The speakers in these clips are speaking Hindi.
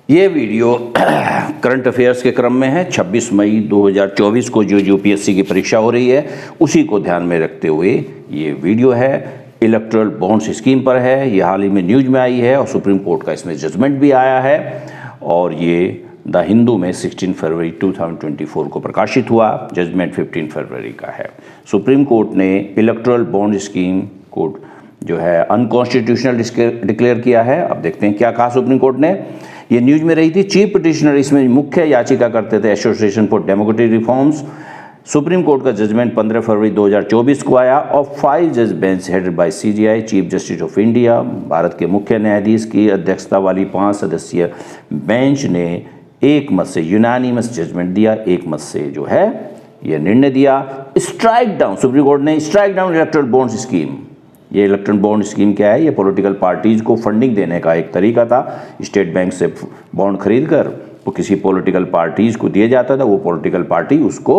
ये वीडियो करंट अफेयर्स के क्रम में है। 26 मई 2024 को जो यूपीएससी की परीक्षा हो रही है उसी को ध्यान में रखते हुए ये वीडियो है। इलेक्टोरल बॉन्ड्स स्कीम पर है। ये हाल ही में न्यूज में आई है और सुप्रीम कोर्ट का इसमें जजमेंट भी आया है और ये द हिंदू में 16 फरवरी 2024 को प्रकाशित हुआ। जजमेंट 15 फरवरी का है। सुप्रीम कोर्ट ने इलेक्टोरल बॉन्ड स्कीम को जो है अनकॉन्स्टिट्यूशनल डिक्लेयर किया है। अब देखते हैं क्या कहा सुप्रीम कोर्ट ने। ये न्यूज में रही थी। चीफ पिटिशनर इसमें मुख्य याचिका करते थे association for democratic reforms. Supreme court का जजमेंट 15 फरवरी 2024 को आया और 5 जज bench headed by CGI chief justice of India, Bharat के मुख्य न्यायाधीश की अध्यक्षता वाली 5 सदस्यीय बेंच ने एक मत से यूनानिमस जजमेंट दिया। एक मत से जो है यह निर्णय दिया, स्ट्राइक डाउन, सुप्रीम कोर्ट ने strike down electoral bond scheme. ये इलेक्ट्रल बॉन्ड स्कीम क्या है? ये पॉलिटिकल पार्टीज को फंडिंग देने का एक तरीका था। स्टेट बैंक से बॉन्ड खरीद कर वो किसी पॉलिटिकल पार्टीज को दिया जाता था। वो पॉलिटिकल पार्टी उसको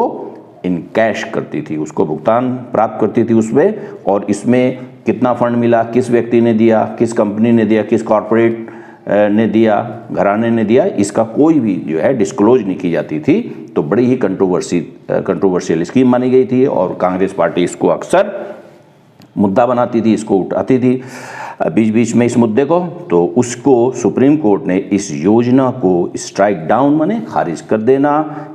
इन कैश करती थी, उसको भुगतान प्राप्त करती थी उसमें। और इसमें कितना फंड मिला, किस व्यक्ति ने दिया, किस कंपनी ने दिया, किस कॉरपोरेट ने दिया, घराने ने दिया, इसका कोई भी जो है डिस्क्लोज नहीं की जाती थी। तो बड़ी ही कंट्रोवर्शियल स्कीम मानी गई थी और कांग्रेस पार्टी इसको अक्सर मुद्दा बनाती थी, इसको उठाती थी बीच बीच में इस मुद्दे को। तो उसको सुप्रीम कोर्ट ने इस योजना को स्ट्राइक डाउन माने खारिज कर देना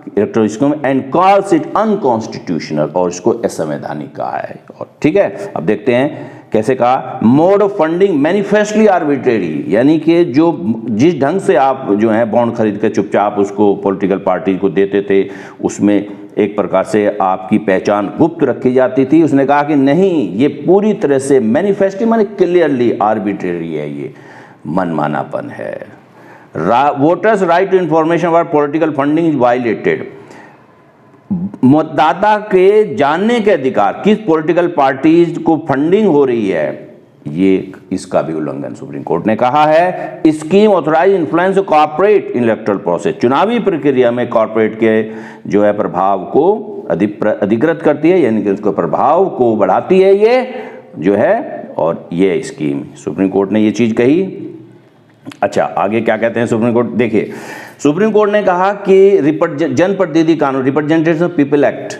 electoral scheme and calls it unconstitutional और इसको असंवैधानिक कहा है। और ठीक है, अब देखते हैं कैसे कहा। Mode of funding manifestly arbitrary, यानी कि जो जिस ढंग से आप जो है बॉन्ड खरीद कर चुपचाप उसको पॉलिटिकल पार्टी को देते थे, उसमें एक प्रकार से आपकी पहचान गुप्त रखी जाती थी। उसने कहा कि नहीं, ये पूरी तरह से मैनिफेस्टली माने क्लियरली आर्बिट्रेरी है, ये मनमानापन है। Voters right to information about political funding is violated. मतदाता के जानने के अधिकार, किस पॉलिटिकल पार्टीज को फंडिंग हो रही है, ये इसका भी उल्लंघन सुप्रीम कोर्ट ने कहा है। Scheme authorise influence corporate electoral process, चुनावी प्रक्रिया में कॉर्पोरेट के जो है प्रभाव को अधिकृत करती है, यानी कि उसके प्रभाव को बढ़ाती है ये जो है। और ये स्कीम सुप्रीम कोर्ट ने ये चीज कही। अच्छा, आगे क्या कहते हैं सुप्रीम कोर्ट, देखिए। सुप्रीम कोर्ट ने कहा कि जनप्रतिनिधि कानून, representation of people act,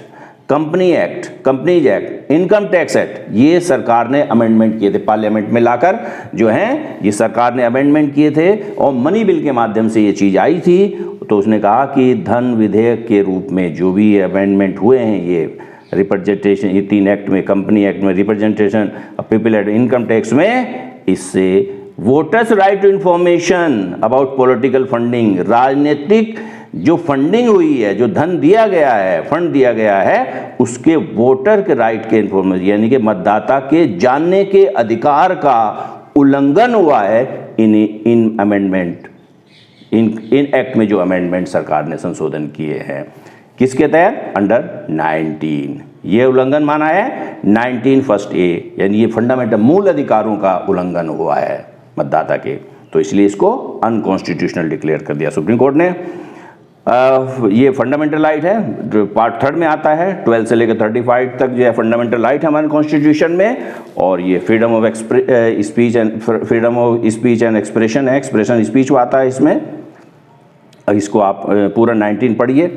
company act, companies act, income tax act, ये सरकार ने अमेंडमेंट किए थे पार्लियामेंट में लाकर जो है, ये सरकार ने अमेंडमेंट किए थे और मनी बिल के माध्यम से ये चीज आई थी। तो उसने कहा कि धन विधेयक के रूप में जो भी अमेंडमेंट हुए हैं, ये रिप्रेजेंटेशन, ये 3 एक्ट में, कंपनी एक्ट में, representation people act, income tax में, इससे voters right to information about political funding, राजनीतिक जो फंडिंग हुई है, जो धन दिया गया है, फंड दिया गया है, उसके वोटर के राइट के इंफॉर्मेशन, यानी कि मतदाता के जानने के अधिकार का उल्लंघन हुआ है इन अमेंडमेंट, इन एक्ट में जो अमेंडमेंट सरकार ने संशोधन किए हैं। किसके तहत? अंडर 19 ये उल्लंघन माना है 19 फर्स्ट ए, यानी ये फंडामेंटल मूल अधिकारों का उल्लंघन हुआ है मतदाता के। तो इसलिए इसको अनकॉन्स्टिट्यूशनल डिक्लेयर कर दिया सुप्रीम कोर्ट ने। ये फंडामेंटल राइट है, जो पार्ट 3 में आता है। 12 से लेकर 35 तक जो है फंडामेंटल राइट है हमारे कॉन्स्टिट्यूशन में। और ये freedom of speech and expression है, एक्सप्रेशन स्पीच आता है इसमें। इसको आप पूरा 19 पढ़िए।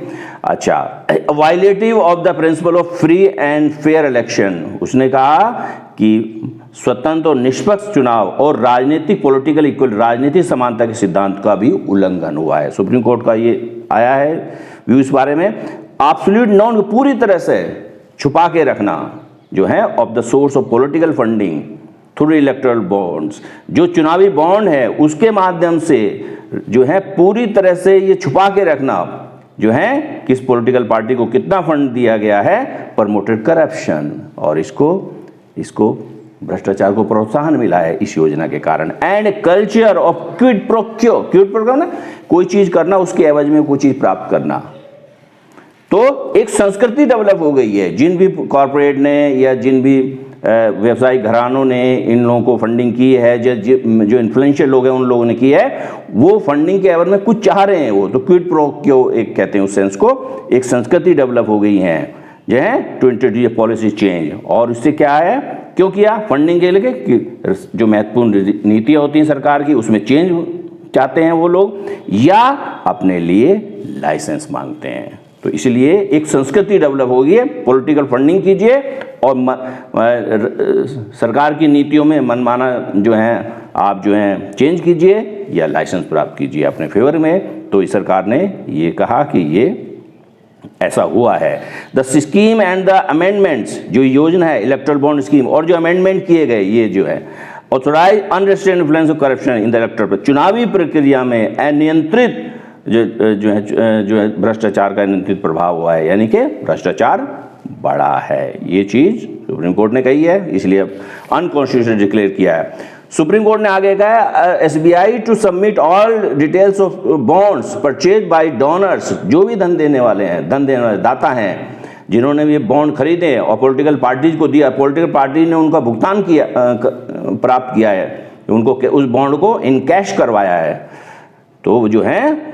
अच्छा, violative of the principle of free and fair election, उसने कहा कि स्वतंत्र और निष्पक्ष चुनाव और राजनीतिक पॉलिटिकल इक्वल, राजनीतिक समानता के सिद्धांत का भी उल्लंघन हुआ है। सुप्रीम कोर्ट का ये आया है व्यू इस बारे में। एब्सोल्यूट नॉन, पूरी तरह से छुपा के रखना जो है of the source of political funding through electoral bonds, जो चुनावी बॉन्ड है उसके माध्यम से जो है पूरी तरह से ये छुपा के रखना जो है किस पॉलिटिकल पार्टी को कितना फंड दिया गया है, प्रमोटेड करप्शन, और इसको भ्रष्टाचार को प्रोत्साहन मिला है इस योजना के कारण। And culture of quid pro क्यो, क्विड प्रो ना, कोई चीज करना उसके एवज में कोई चीज प्राप्त करना। तो एक संस्कृति डेवलप हो गई है, जिन भी कॉर्पोरेट ने या जिन भी व्यवसायिक घरानों ने इन लोगों को फंडिंग की है, जो इन्फ्लुएंशियल लोग हैं उन लोगों ने की है, वो फंडिंग के एवज में कुछ चाह रहे हैं। वो तो क्विड प्रो क्यो एक कहते हैं उस सेंस को। एक संस्कृति डेवलप हो गई है जो है टू इंट्रोड्यूस पॉलिसी चेंज। और इससे क्या है, क्यों किया? फंडिंग के लिए जो महत्वपूर्ण नीतियाँ होती हैं सरकार की उसमें चेंज चाहते हैं वो लोग, या अपने लिए लाइसेंस मांगते हैं। तो इसलिए एक संस्कृति डेवलप होगी, पॉलिटिकल फंडिंग कीजिए और सरकार की नीतियों में मनमाना जो है आप जो है चेंज कीजिए या लाइसेंस प्राप्त कीजिए अपने फेवर में। तो इस सरकार ने ये कहा कि ये ऐसा हुआ है। The scheme and the amendments, जो योजना है इलेक्टोरल बॉन्ड स्कीम और जो अमेंडमेंट किए गए, ये जो है authorise unrestrained influence of corruption in the electoral, चुनावी प्रक्रिया में अनियंत्रित जो है भ्रष्टाचार का नियंत्रित प्रभाव हुआ है, यानी कि भ्रष्टाचार बड़ा है। ये चीज सुप्रीम कोर्ट ने कही है, इसलिए अनकॉन्स्टिट्यूशनल डिक्लेयर किया है। सुप्रीम कोर्ट ने आगे कहा SBI to submit all details of bonds purchase by donors, जो भी धन देने वाले हैं, धन देने वाले दाता हैं, जिन्होंने ये बॉन्ड खरीदे और पॉलिटिकल पार्टीज को दिया, पॉलिटिकल पार्टी ने उनका भुगतान किया, प्राप्त किया है, उनको उस बॉन्ड को इन कैश करवाया है। तो जो है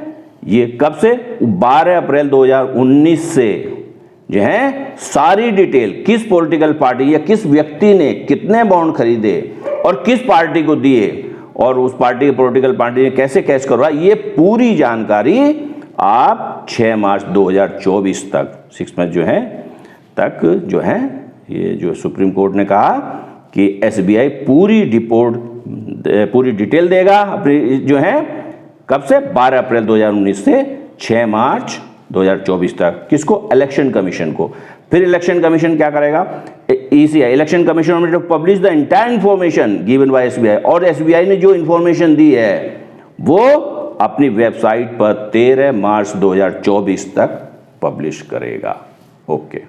ये कब से, 12 अप्रैल 2019 से जो है सारी डिटेल, किस पॉलिटिकल पार्टी या किस व्यक्ति ने कितने बॉन्ड खरीदे और किस पार्टी को दिए और उस पार्टी पॉलिटिकल पार्टी ने कैसे कैश करवाया, ये पूरी जानकारी आप 6 मार्च 2024 तक 6 मंथ जो है तक जो है ये जो सुप्रीम कोर्ट ने कहा कि एसबीआई पूरी डिटेल देगा अपनी जो है कब से, 12 अप्रैल 2019 से 6 मार्च 2024 तक। किसको, इलेक्शन कमीशन को। फिर इलेक्शन कमीशन क्या करेगा, ECI election commission to publish the entire information given by SBI, और एसबीआई ने जो इंफॉर्मेशन दी है वो अपनी वेबसाइट पर 13 मार्च 2024 तक पब्लिश करेगा। ओके।